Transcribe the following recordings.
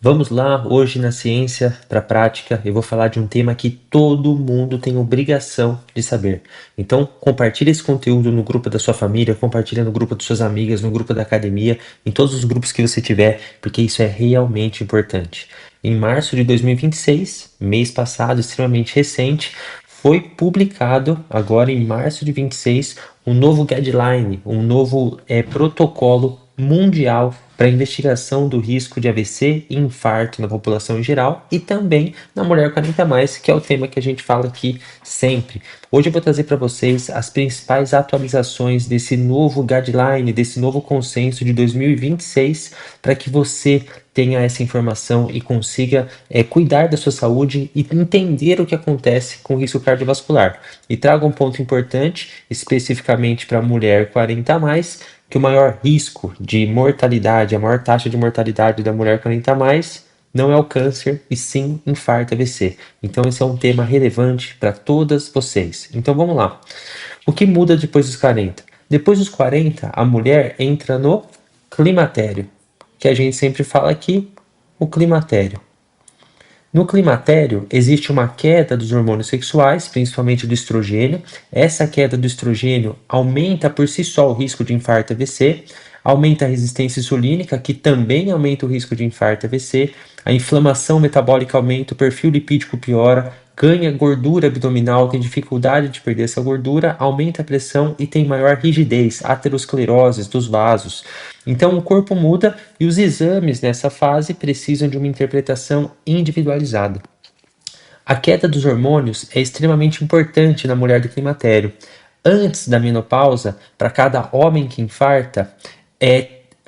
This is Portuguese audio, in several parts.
Vamos lá, hoje na Ciência para a Prática, eu vou falar de um tema que todo mundo tem obrigação de saber. Então, compartilhe esse conteúdo no grupo da sua família, compartilhe no grupo das suas amigas, no grupo da academia, em todos os grupos que você tiver, porque isso é realmente importante. Em março de 2026, mês passado, extremamente recente, foi publicado, agora em março de 26, um novo guideline, um novo protocolo mundial para investigação do risco de AVC e infarto na população em geral e também na mulher 40 mais, que é o tema que a gente fala aqui sempre. Hoje eu vou trazer para vocês as principais atualizações desse novo guideline, desse novo consenso de 2026, para que você tenha essa informação e consiga cuidar da sua saúde e entender o que acontece com o risco cardiovascular. E trago um ponto importante, especificamente para a mulher 40 a mais, que o maior risco de mortalidade, a maior taxa de mortalidade da mulher 40 a mais, não é o câncer, e sim infarto AVC. Então esse é um tema relevante para todas vocês. Então vamos lá. O que muda depois dos 40? Depois dos 40, a mulher entra no climatério, que a gente sempre fala aqui, o climatério. No climatério, existe uma queda dos hormônios sexuais, principalmente do estrogênio. Essa queda do estrogênio aumenta por si só o risco de infarto AVC, aumenta a resistência insulínica, que também aumenta o risco de infarto AVC, a inflamação metabólica aumenta, o perfil lipídico piora, ganha gordura abdominal, tem dificuldade de perder essa gordura, aumenta a pressão e tem maior rigidez, aterosclerose dos vasos. Então o corpo muda e os exames nessa fase precisam de uma interpretação individualizada. A queda dos hormônios é extremamente importante na mulher do climatério. Antes da menopausa, para cada homem que infarta,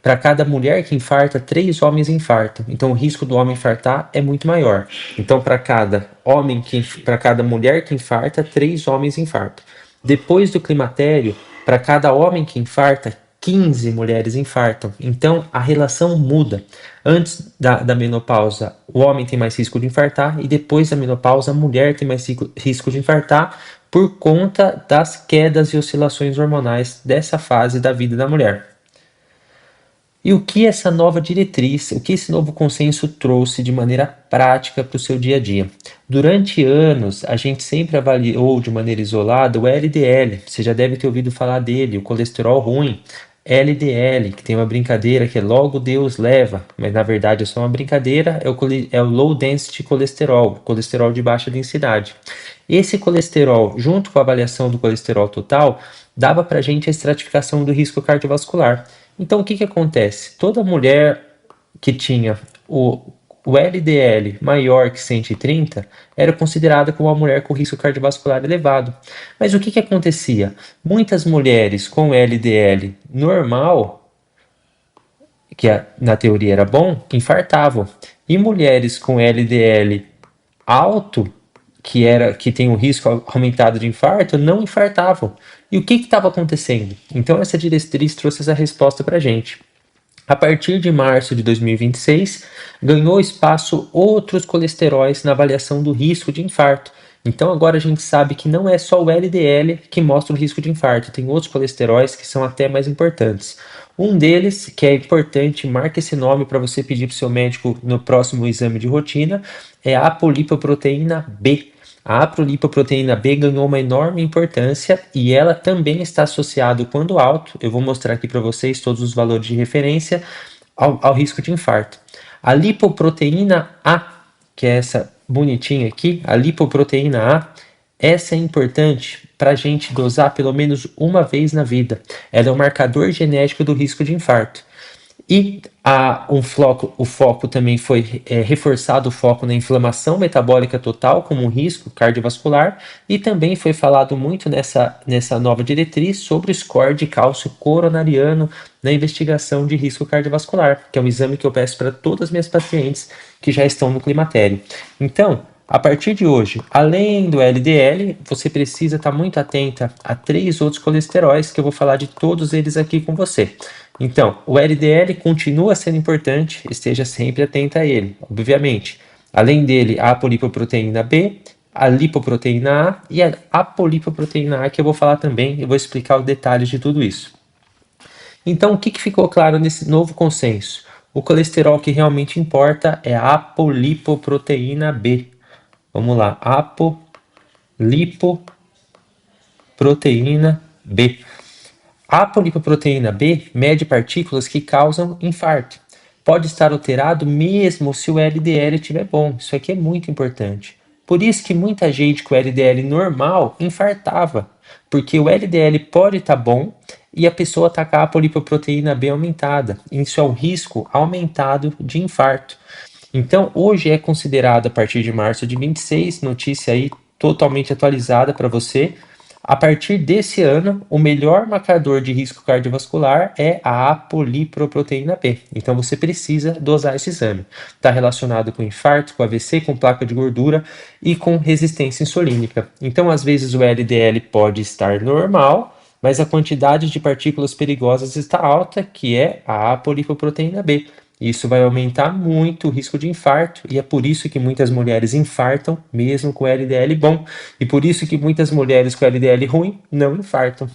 para cada mulher que infarta, 3 homens infartam. Então o risco do homem infartar é muito maior. Então para cada mulher que infarta, 3 homens infartam. Depois do climatério, para cada homem que infarta, 15 mulheres infartam. Então a relação muda. Antes da menopausa, o homem tem mais risco de infartar, e depois da menopausa, a mulher tem mais risco de infartar por conta das quedas e oscilações hormonais dessa fase da vida da mulher. E o que essa nova diretriz, o que esse novo consenso trouxe de maneira prática para o seu dia a dia? Durante anos, a gente sempre avaliou de maneira isolada o LDL, você já deve ter ouvido falar dele, o colesterol ruim. LDL, que tem uma brincadeira que é logo Deus leva, mas na verdade é só uma brincadeira, é o Low Density Colesterol, colesterol de baixa densidade. Esse colesterol, junto com a avaliação do colesterol total, dava para a gente a estratificação do risco cardiovascular. Então, o que acontece? Toda mulher que tinha o LDL maior que 130 era considerada como uma mulher com risco cardiovascular elevado. Mas o que acontecia? Muitas mulheres com LDL normal, que na teoria era bom, infartavam. E mulheres com LDL alto, que tem um risco aumentado de infarto, não infartavam. E o que estava acontecendo? Então essa diretriz trouxe essa resposta para a gente. A partir de março de 2026, ganhou espaço outros colesteróis na avaliação do risco de infarto. Então agora a gente sabe que não é só o LDL que mostra o risco de infarto, tem outros colesteróis que são até mais importantes. Um deles, que é importante, marca esse nome para você pedir para o seu médico no próximo exame de rotina, é a apolipoproteína B. A apolipoproteína B ganhou uma enorme importância e ela também está associada, quando alto, eu vou mostrar aqui para vocês todos os valores de referência, ao risco de infarto. A lipoproteína A, que é essa bonitinha aqui, a lipoproteína A, essa é importante para a gente dosar pelo menos uma vez na vida. Ela é um marcador genético do risco de infarto. E o foco também foi reforçado, o foco na inflamação metabólica total como um risco cardiovascular, e também foi falado muito nessa nova diretriz sobre o score de cálcio coronariano na investigação de risco cardiovascular, que é um exame que eu peço para todas as minhas pacientes que já estão no climatério. Então, a partir de hoje, além do LDL, você precisa estar muito atenta a 3 outros colesteróis, que eu vou falar de todos eles aqui com você. Então, o LDL continua sendo importante, esteja sempre atenta a ele, obviamente. Além dele, a apolipoproteína B, a lipoproteína A e a apolipoproteína A, que eu vou falar também, eu vou explicar os detalhes de tudo isso. Então, o que ficou claro nesse novo consenso? O colesterol que realmente importa é a apolipoproteína B. Vamos lá, apolipoproteína B. A apolipoproteína B mede partículas que causam infarto. Pode estar alterado mesmo se o LDL estiver bom. Isso aqui é muito importante. Por isso que muita gente com LDL normal infartava, porque o LDL pode estar bom e a pessoa está com a apolipoproteína B aumentada. Isso é um risco aumentado de infarto. Então, hoje é considerado, a partir de março de 26, notícia aí totalmente atualizada para você. A partir desse ano, o melhor marcador de risco cardiovascular é a apolipoproteína B. Então, você precisa dosar esse exame. Está relacionado com infarto, com AVC, com placa de gordura e com resistência insulínica. Então, às vezes, o LDL pode estar normal, mas a quantidade de partículas perigosas está alta, que é a apolipoproteína B. Isso vai aumentar muito o risco de infarto e é por isso que muitas mulheres infartam mesmo com LDL bom e por isso que muitas mulheres com LDL ruim não infartam.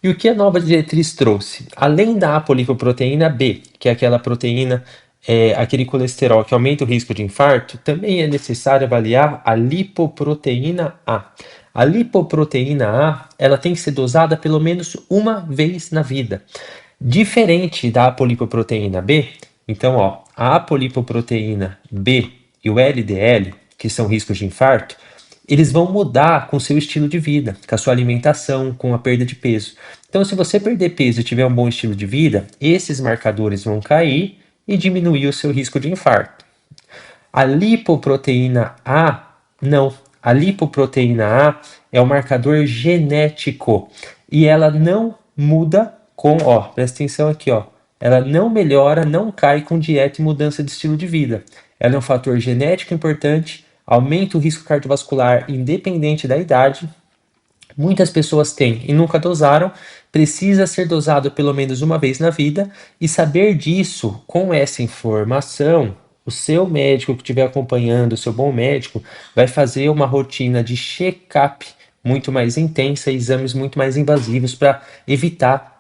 E o que a nova diretriz trouxe? Além da apolipoproteína B, que é aquela proteína, aquele colesterol que aumenta o risco de infarto, também é necessário avaliar a lipoproteína A. A lipoproteína A, ela tem que ser dosada pelo menos uma vez na vida. Diferente da apolipoproteína B, então, ó, a apolipoproteína B e o LDL, que são riscos de infarto, eles vão mudar com o seu estilo de vida, com a sua alimentação, com a perda de peso. Então, se você perder peso e tiver um bom estilo de vida, esses marcadores vão cair e diminuir o seu risco de infarto. A lipoproteína A, não. A lipoproteína A é um marcador genético e ela não muda com, ó, presta atenção aqui, ó. Ela não melhora, não cai com dieta e mudança de estilo de vida. Ela é um fator genético importante, aumenta o risco cardiovascular independente da idade. Muitas pessoas têm e nunca dosaram, precisa ser dosado pelo menos uma vez na vida e saber disso com essa informação. O seu médico que estiver acompanhando, o seu bom médico, vai fazer uma rotina de check-up muito mais intensa, exames muito mais invasivos para evitar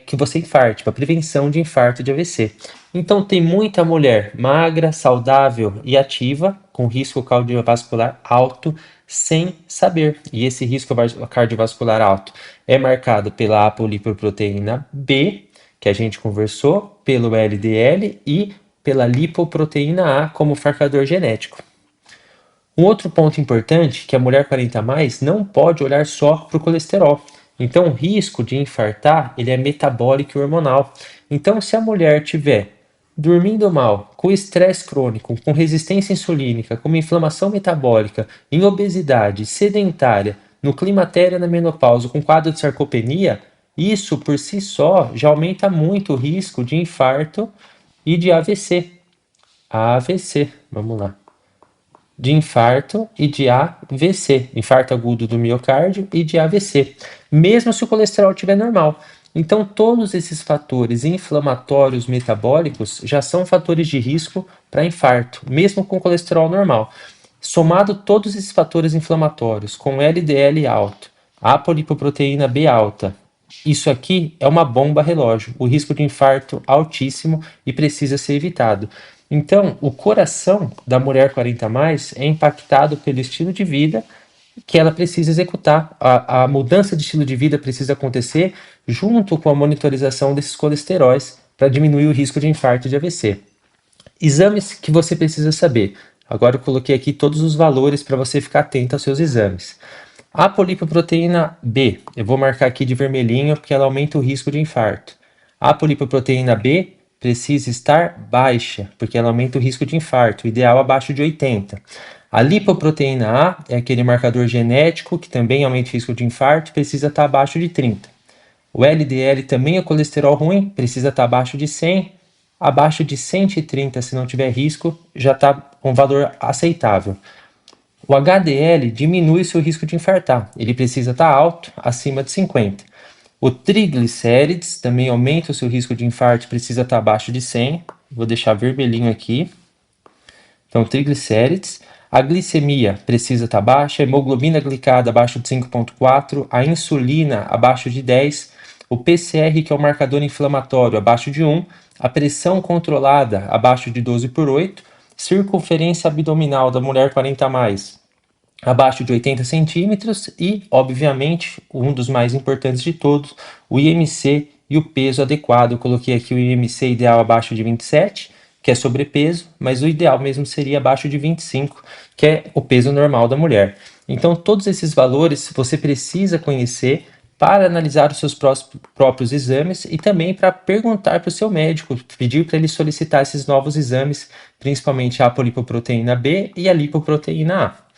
que você infarte, para prevenção de infarto de AVC. Então tem muita mulher magra, saudável e ativa, com risco cardiovascular alto, sem saber. E esse risco cardiovascular alto é marcado pela apolipoproteína B, que a gente conversou, pelo LDL e pela lipoproteína A como marcador genético. Um outro ponto importante é que a mulher 40+, não pode olhar só para o colesterol. Então, o risco de infartar, ele é metabólico e hormonal. Então, se a mulher tiver dormindo mal, com estresse crônico, com resistência insulínica, com uma inflamação metabólica, em obesidade, sedentária, no climatério, na menopausa, com quadro de sarcopenia, isso por si só já aumenta muito o risco de infarto e de AVC. AVC, vamos lá. De infarto e de AVC, infarto agudo do miocárdio e de AVC, mesmo se o colesterol estiver normal. Então, todos esses fatores inflamatórios metabólicos já são fatores de risco para infarto, mesmo com colesterol normal. Somado todos esses fatores inflamatórios, com LDL alto, apolipoproteína B alta, isso aqui é uma bomba relógio, o risco de infarto altíssimo e precisa ser evitado. Então, o coração da mulher 40+, é impactado pelo estilo de vida que ela precisa executar. A mudança de estilo de vida precisa acontecer junto com a monitorização desses colesteróis para diminuir o risco de infarto e de AVC. Exames que você precisa saber. Agora eu coloquei aqui todos os valores para você ficar atento aos seus exames. A apolipoproteína B, eu vou marcar aqui de vermelhinho porque ela aumenta o risco de infarto. A apolipoproteína B precisa estar baixa, porque ela aumenta o risco de infarto, ideal abaixo de 80. A lipoproteína A é aquele marcador genético que também aumenta o risco de infarto, precisa estar abaixo de 30. O LDL também é colesterol ruim, precisa estar abaixo de 100. Abaixo de 130, se não tiver risco, já está um valor aceitável. O HDL diminui seu risco de infartar, ele precisa estar alto, acima de 50. O triglicérides também aumenta o seu risco de infarto, precisa estar abaixo de 100. Vou deixar vermelhinho aqui. Então, triglicérides. A glicemia precisa estar baixa, a hemoglobina glicada abaixo de 5,4, a insulina abaixo de 10, o PCR, que é o marcador inflamatório, abaixo de 1, a pressão controlada abaixo de 12/8, circunferência abdominal da mulher 40 a mais abaixo de 80 centímetros e, obviamente, um dos mais importantes de todos, o IMC e o peso adequado. Eu coloquei aqui o IMC ideal abaixo de 27, que é sobrepeso, mas o ideal mesmo seria abaixo de 25, que é o peso normal da mulher. Então, todos esses valores você precisa conhecer para analisar os seus próprios exames e também para perguntar para o seu médico, pedir para ele solicitar esses novos exames, principalmente a apolipoproteína B e a lipoproteína A.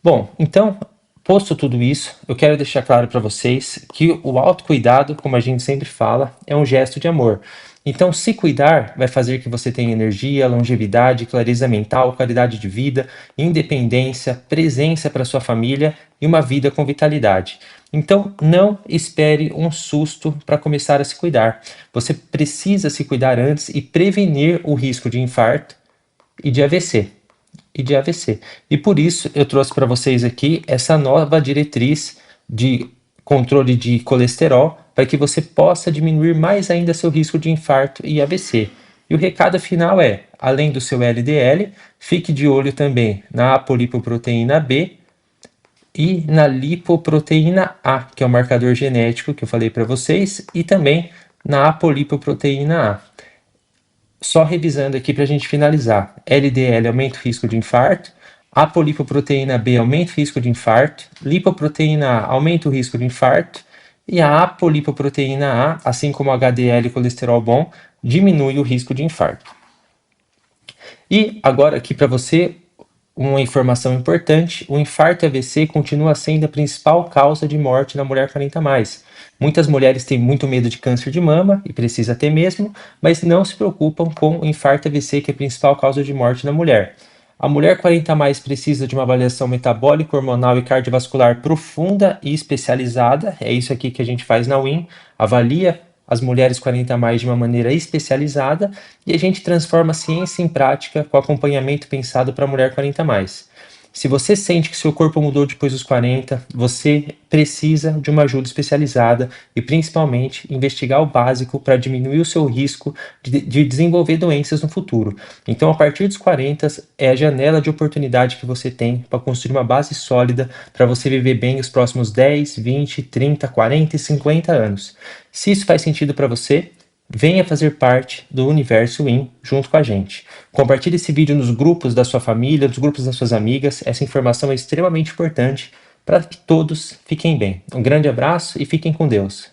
Bom, então, posto tudo isso, eu quero deixar claro para vocês que o autocuidado, como a gente sempre fala, é um gesto de amor. Então, se cuidar vai fazer que você tenha energia, longevidade, clareza mental, qualidade de vida, independência, presença para sua família e uma vida com vitalidade. Então, não espere um susto para começar a se cuidar. Você precisa se cuidar antes e prevenir o risco de infarto e de AVC e por isso eu trouxe para vocês aqui essa nova diretriz de controle de colesterol para que você possa diminuir mais ainda seu risco de infarto e AVC. E o recado final é, além do seu LDL, fique de olho também na apolipoproteína B e na lipoproteína A, que é o marcador genético que eu falei para vocês, e também na apolipoproteína A. Só revisando aqui para a gente finalizar: LDL aumenta o risco de infarto, apolipoproteína B aumenta o risco de infarto, lipoproteína A aumenta o risco de infarto e a apolipoproteína A, assim como o HDL e colesterol bom, diminui o risco de infarto. E agora aqui para você uma informação importante: o infarto e AVC continua sendo a principal causa de morte na mulher 40 a mais. Muitas mulheres têm muito medo de câncer de mama, e precisa ter mesmo, mas não se preocupam com o infarto e AVC, que é a principal causa de morte na mulher. A mulher 40 a mais precisa de uma avaliação metabólica, hormonal e cardiovascular profunda e especializada. É isso aqui que a gente faz na UIM, avalia as mulheres 40 a mais de uma maneira especializada e a gente transforma a ciência em prática com acompanhamento pensado para a mulher 40 a mais. Se você sente que seu corpo mudou depois dos 40, você precisa de uma ajuda especializada e principalmente investigar o básico para diminuir o seu risco de desenvolver doenças no futuro. Então, a partir dos 40 é a janela de oportunidade que você tem para construir uma base sólida para você viver bem os próximos 10, 20, 30, 40 e 50 anos. Se isso faz sentido para você, venha fazer parte do Universo WIN junto com a gente. Compartilhe esse vídeo nos grupos da sua família, nos grupos das suas amigas. Essa informação é extremamente importante para que todos fiquem bem. Um grande abraço e fiquem com Deus.